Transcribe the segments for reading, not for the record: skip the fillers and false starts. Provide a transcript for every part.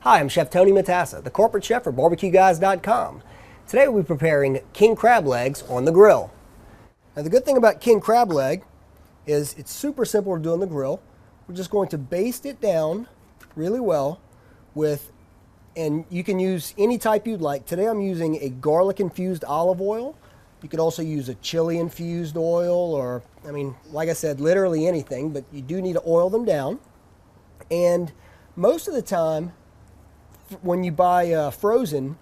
Hi, I'm Chef Tony Matassa, the corporate chef for BarbecueGuys.com. Today we'll be preparing king crab legs on the grill. Now the good thing about king crab leg is it's super simple to do on the grill. We're just going to baste it down really well with, and you can use any type you'd like. Today I'm using a garlic infused olive oil. You could also use a chili infused oil, or, I mean, like I said, literally anything, but you do need to oil them down. And most of the time, when you buy frozen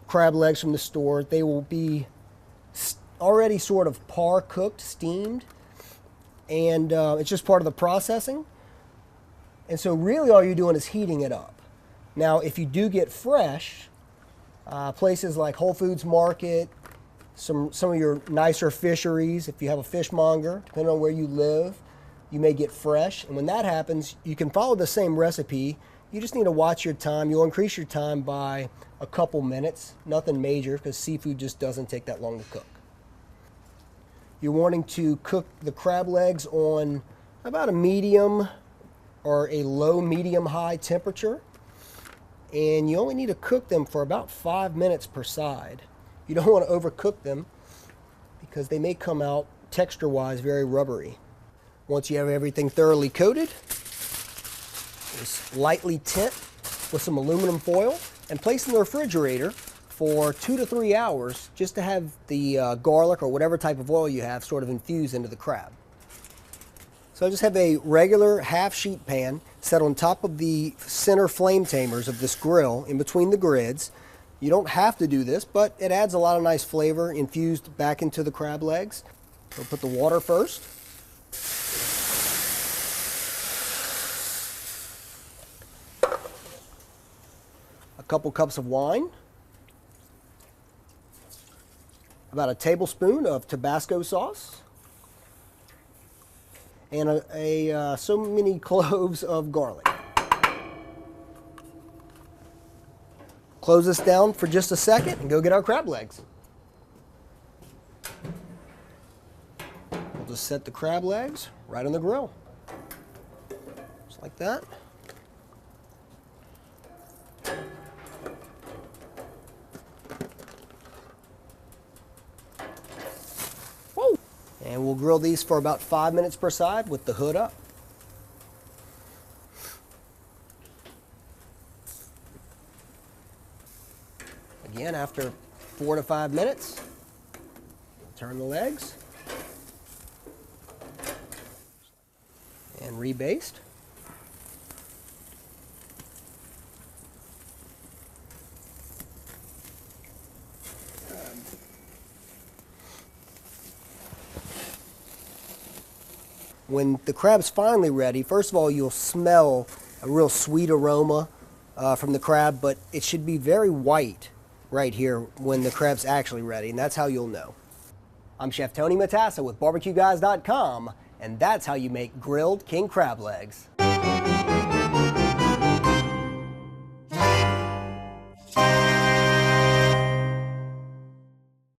crab legs from the store, they will be already sort of par cooked, steamed, and it's just part of the processing. And so really all you're doing is heating it up. Now, if you do get fresh, places like Whole Foods Market, some of your nicer fisheries, if you have a fishmonger, depending on where you live, you may get fresh. And when that happens, you can follow the same recipe. You just need to watch your time. You'll increase your time by a couple minutes. Nothing major, because seafood just doesn't take that long to cook. You're wanting to cook the crab legs on about a medium or a low medium-high temperature. And you only need to cook them for about 5 minutes per side. You don't want to overcook them because they may come out texture-wise very rubbery. Once you have everything thoroughly coated, just lightly tint with some aluminum foil and place in the refrigerator for 2 to 3 hours just to have the garlic or whatever type of oil you have sort of infuse into the crab. So I just have a regular half sheet pan set on top of the center flame tamers of this grill in between the grids. You don't have to do this, but it adds a lot of nice flavor infused back into the crab legs. So put the water first. A couple cups of wine. About a tablespoon of Tabasco sauce. And so many cloves of garlic. Close this down for just a second and go get our crab legs. We'll just set the crab legs right on the grill. Just like that. Woo! And we'll grill these for about 5 minutes per side with the hood up. Again, after 4 to 5 minutes, turn the legs and rebaste. When the crab's finally ready, first of all, you'll smell a real sweet aroma from the crab, but it should be very white right here when the crab's actually ready, and that's how you'll know. I'm Chef Tony Matassa with BarbecueGuys.com, and that's how you make grilled king crab legs.